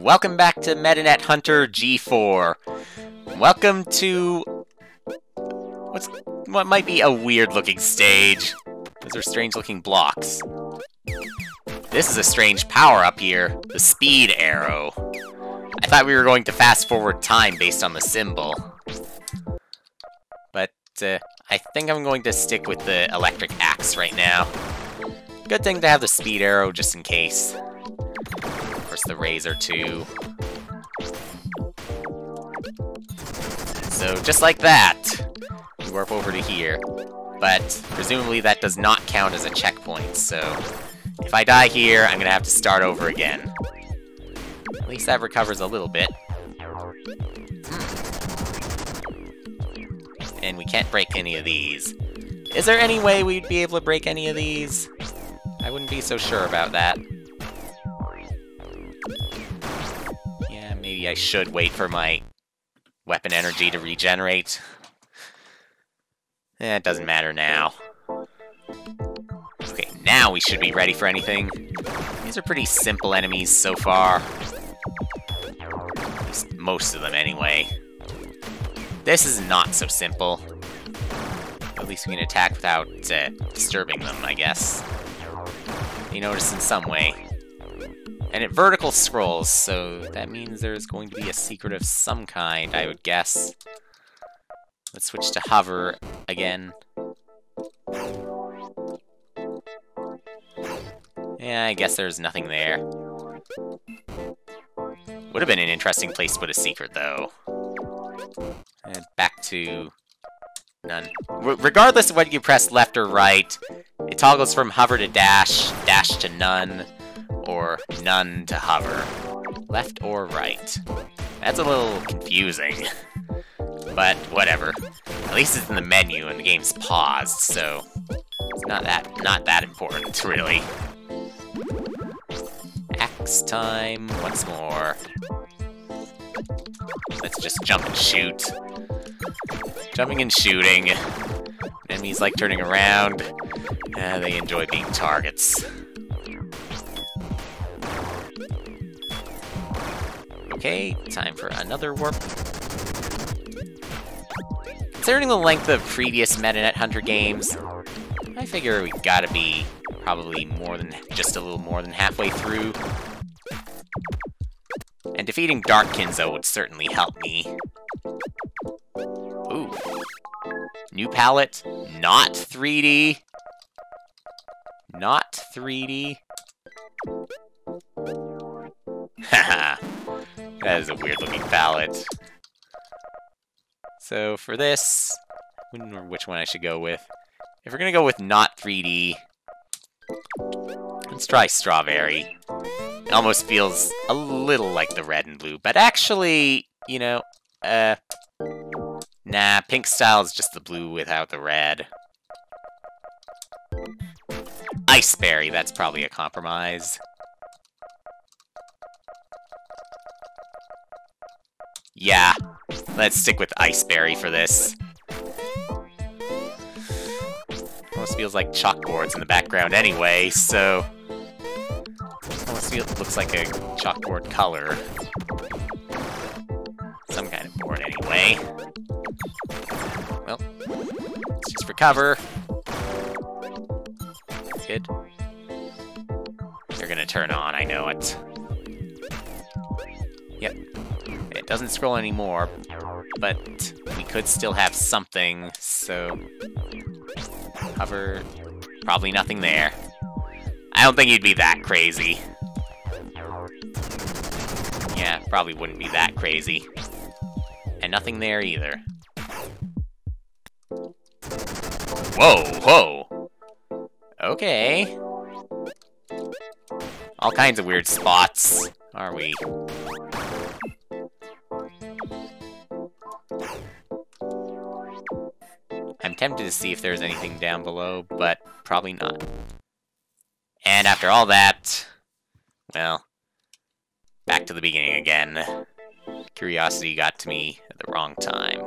welcome back to Metanet Hunter G4. Welcome to what might be a weird-looking stage. Those are strange-looking blocks. This is a strange power-up here, the speed arrow. I thought we were going to fast-forward time based on the symbol. But I think I'm going to stick with the electric axe right now. Good thing to have the speed arrow just in case. Of course, the razor too. So just like that, we warp over to here. But presumably that does not count as a checkpoint, so if I die here, I'm gonna have to start over again. At least that recovers a little bit. And we can't break any of these. Is there any way we'd be able to break any of these? I wouldn't be so sure about that. Yeah, maybe I should wait for my weapon energy to regenerate. It doesn't matter now. Okay, now we should be ready for anything. These are pretty simple enemies so far. At least most of them, anyway. This is not so simple. At least we can attack without disturbing them, I guess. You notice in some way. And it vertical scrolls, so that means there's going to be a secret of some kind, I would guess. Let's switch to hover again. Yeah, I guess there's nothing there. Would have been an interesting place to put a secret, though. And back to none. Regardless of whether you press left or right, it toggles from hover to dash, dash to none, or none to hover. Left or right. That's a little confusing. But whatever. At least it's in the menu and the game's paused, so it's not that important, really. Axe time once more. Let's just jump and shoot. Jumping and shooting. Enemies like turning around. They enjoy being targets. Okay, time for another warp. Considering the length of previous Metanet Hunter games, I figure we gotta be probably just a little more than halfway through. And defeating Dark Kinzo would certainly help me. Ooh. New palette, not 3D. Not 3D. Haha. That is a weird looking palette. So for this, I don't know which one I should go with. If we're gonna go with not 3D, let's try Strawberry. It almost feels a little like the red and blue, but actually, you know, nah, pink style is just the blue without the red. Iceberry, that's probably a compromise. Yeah, let's stick with Iceberry for this. Almost feels like chalkboards in the background anyway, so almost looks like a chalkboard color. Some kind of board anyway. Well, let's just recover. Good. They're gonna turn on, I know it. Yep. It doesn't scroll anymore, but we could still have something, so hover, probably nothing there. I don't think you'd be that crazy. Yeah, probably wouldn't be that crazy. And nothing there either. Whoa, whoa! Okay. All kinds of weird spots, are we? I'm tempted to see if there's anything down below, but probably not. And after all that, well, back to the beginning again. Curiosity got to me at the wrong time.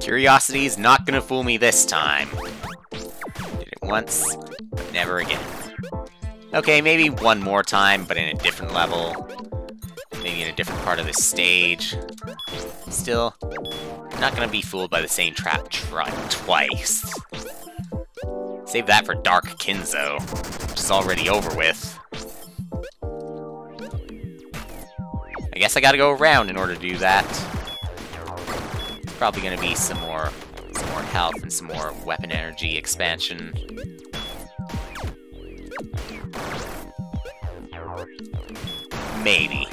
Curiosity's not gonna fool me this time. Did it once, but never again. Okay, maybe one more time, but in a different level. Maybe in a different part of the stage. Still, not gonna be fooled by the same trap twice. Save that for Dark Kinzo, which is already over with. I guess I gotta go around in order to do that. Probably gonna be some more health and some more weapon energy expansion. Maybe.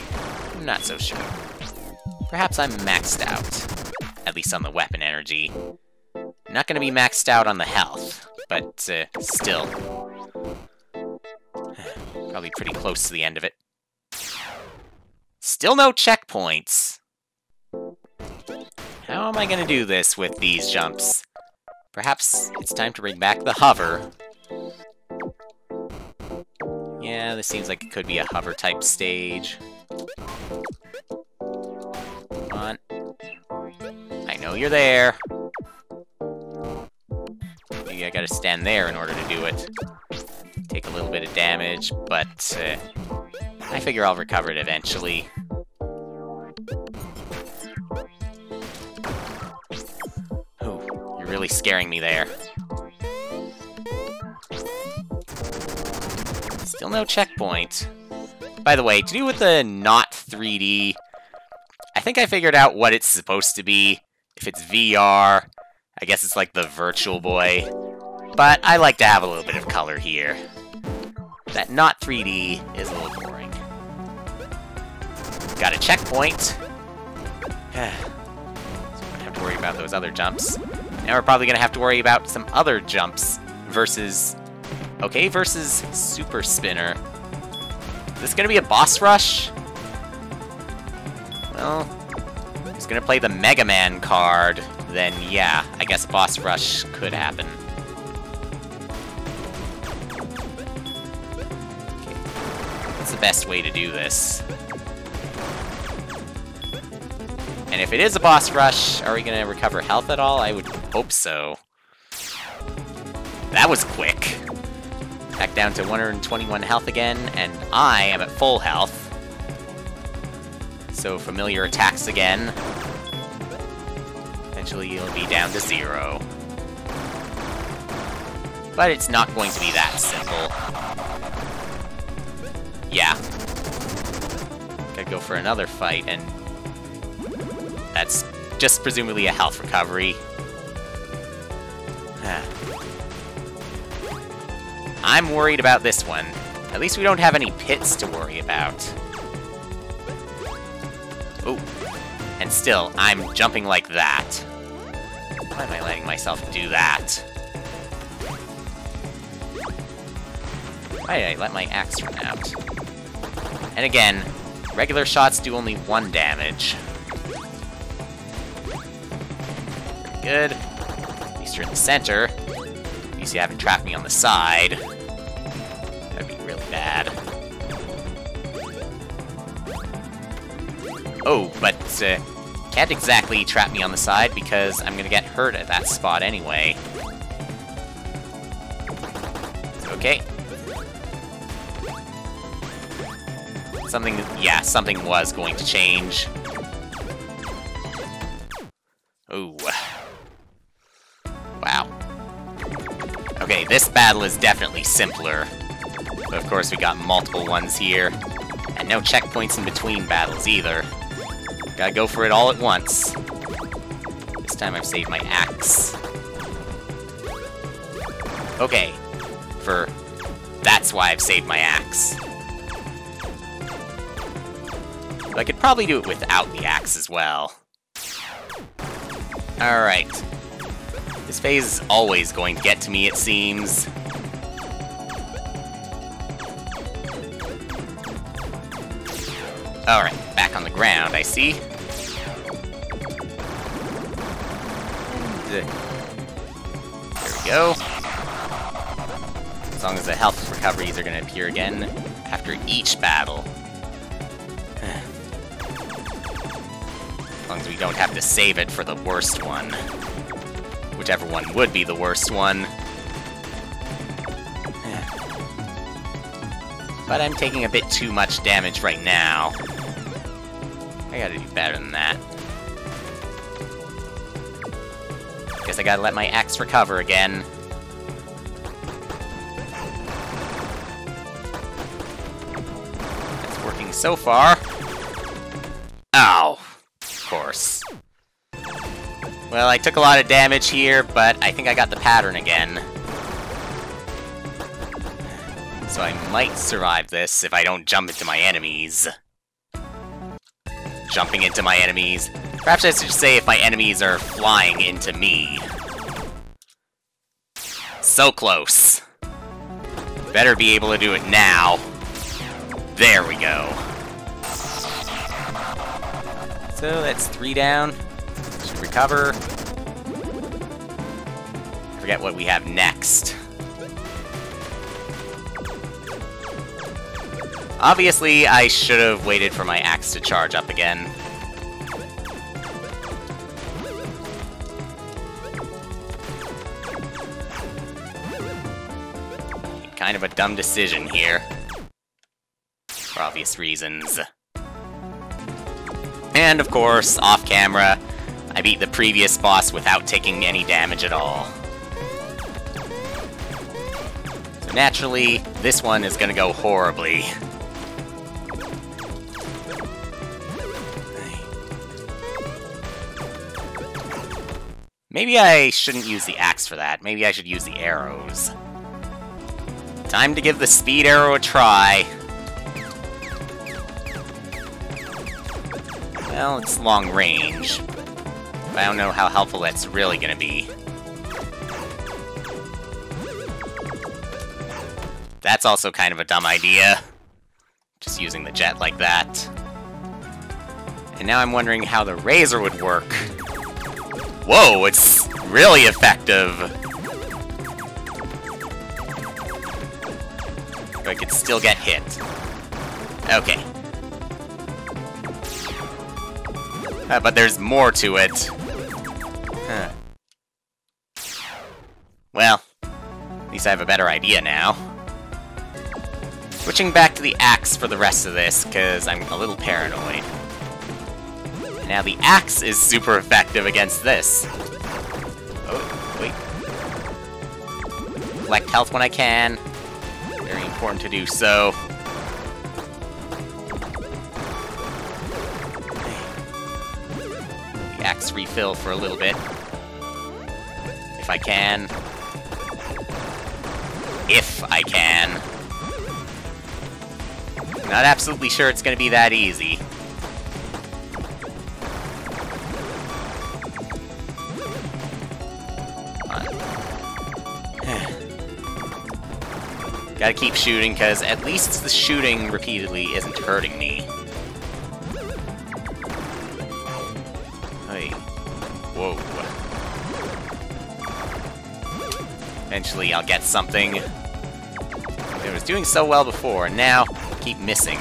I'm not so sure. Perhaps I'm maxed out. At least on the weapon energy. Not gonna be maxed out on the health, but still. Probably pretty close to the end of it. Still no checkpoints! How am I gonna do this with these jumps? Perhaps it's time to bring back the hover. Yeah, this seems like it could be a hover-type stage. Come on. I know you're there. Maybe I gotta stand there in order to do it. Take a little bit of damage, but I figure I'll recover it eventually. Oh, you're really scaring me there. Still no checkpoint. By the way, to do with the not 3D, I think I figured out what it's supposed to be. If it's VR, I guess it's like the Virtual Boy. But I like to have a little bit of color here. That not 3D is a little boring. Got a checkpoint. So we don't have to worry about those other jumps. Now we're probably going to have to worry about some other jumps versus... Okay, versus Super Spinner. Is this gonna be a boss rush? Well, who's gonna play the Mechamind card? Then yeah, I guess boss rush could happen. Okay. What's the best way to do this? And if it is a boss rush, are we gonna recover health at all? I would hope so. That was quick. Back down to 121 health again, and I am at full health. So familiar attacks again. Eventually you'll be down to 0. But it's not going to be that simple. Yeah. Gotta go for another fight, and that's just presumably a health recovery. I'm worried about this one. At least we don't have any pits to worry about. Oh, and still, I'm jumping like that. Why am I letting myself do that? Why did I let my axe run out? And again, regular shots do only 1 damage. Pretty good. At least you're in the center. At least you haven't trapped me on the side. That'd be really bad. Oh, but can't exactly trap me on the side because I'm gonna get hurt at that spot anyway. Okay. Something was going to change. Ooh. Wow. Okay, this battle is definitely simpler. But of course we got multiple ones here. And no checkpoints in between battles either. Gotta go for it all at once. This time I've saved my axe. Okay. That's why I've saved my axe. But I could probably do it without the axe as well. Alright. This phase is always going to get to me, it seems. Alright, back on the ground, I see. There we go. As long as the health recoveries are going to appear again after each battle. As long as we don't have to save it for the worst one. Whichever one would be the worst one. But I'm taking a bit too much damage right now. I gotta do better than that. Guess I gotta let my axe recover again. It's working so far. Ow! Of course. Well, I took a lot of damage here, but I think I got the pattern again. So I might survive this if I don't jump into my enemies. Jumping into my enemies. Perhaps I should say if my enemies are flying into me. So close. Better be able to do it now. There we go. So that's 3 down. Should recover. I forget what we have next. Obviously, I should have waited for my axe to charge up again. Kind of a dumb decision here. For obvious reasons. And of course, off camera, I beat the previous boss without taking any damage at all. So naturally, this one is gonna go horribly. Maybe I shouldn't use the axe for that. Maybe I should use the arrows. Time to give the speed arrow a try. Well, it's long range. But I don't know how helpful that's really gonna be. That's also kind of a dumb idea. Just using the jet like that. And now I'm wondering how the razor would work. Whoa, it's really effective! But I could still get hit. Okay. But there's more to it. Huh. Well, at least I have a better idea now. Switching back to the axe for the rest of this, because I'm a little paranoid. Now the axe is super effective against this. Oh, wait. Collect health when I can. Very important to do so. The axe refill for a little bit. If I can. If I can. Not absolutely sure it's gonna be that easy. Gotta keep shooting, because at least the shooting repeatedly isn't hurting me. Hey. Whoa. Eventually I'll get something. It was doing so well before, and now I keep missing.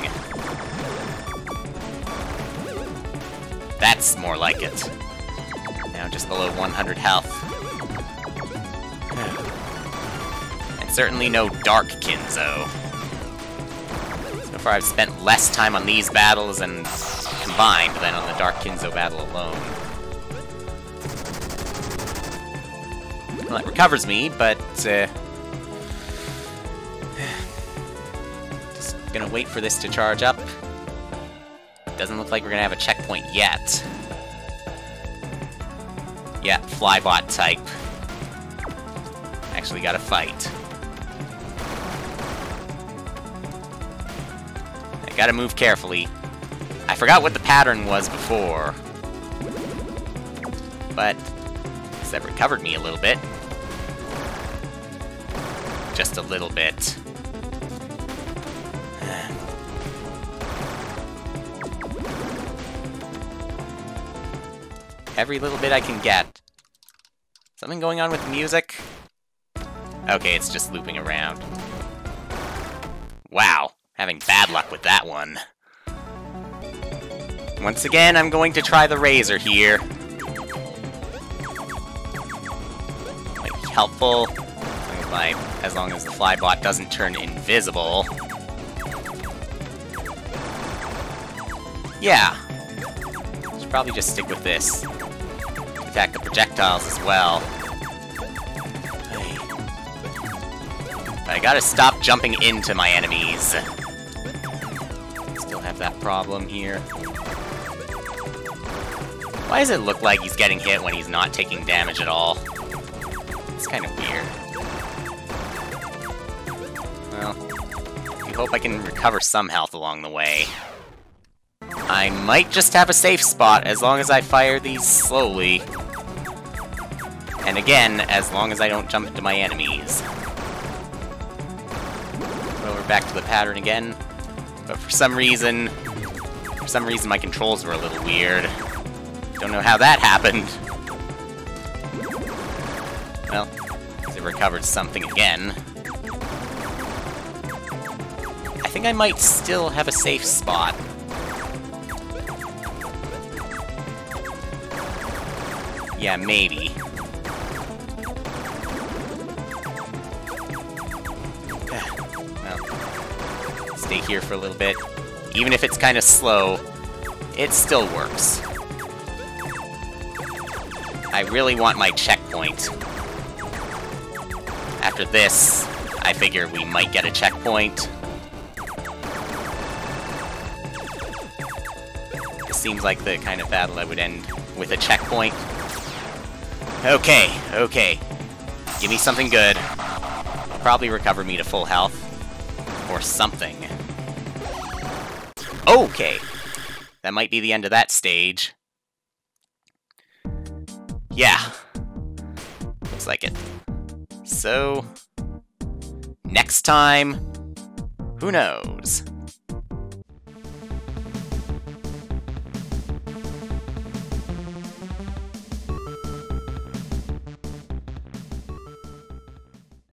That's more like it. Now just below 100 health. Certainly no Dark Kinzo. So far I've spent less time on these battles and combined than on the Dark Kinzo battle alone. Well, it recovers me, but just gonna wait for this to charge up. Doesn't look like we're gonna have a checkpoint yet. Yeah, flybot type. Actually gotta fight. Gotta move carefully. I forgot what the pattern was before. But that recovered me a little bit. Just a little bit. Every little bit I can get. Something going on with the music? Okay, it's just looping around. Wow. Having bad luck with that one. Once again, I'm going to try the razor here. Might be helpful, as long as the flybot doesn't turn invisible. Yeah. Should probably just stick with this. Attack the projectiles as well. Hey. I gotta stop jumping into my enemies. Still have that problem here. Why does it look like he's getting hit when he's not taking damage at all? It's kind of weird. Well, I hope I can recover some health along the way. I might just have a safe spot as long as I fire these slowly. And again, as long as I don't jump into my enemies. Well, we're back to the pattern again. But for some reason my controls were a little weird. Don't know how that happened. Well, it recovered something again. I think I might still have a safe spot. Yeah, maybe. Well, stay here for a little bit. Even if it's kind of slow, it still works. I really want my checkpoint. After this, I figure we might get a checkpoint. This seems like the kind of battle that would end with a checkpoint. Okay, okay. Give me something good. Probably recover me to full health. Or something. Okay! That might be the end of that stage. Yeah. Looks like it. So, next time, who knows?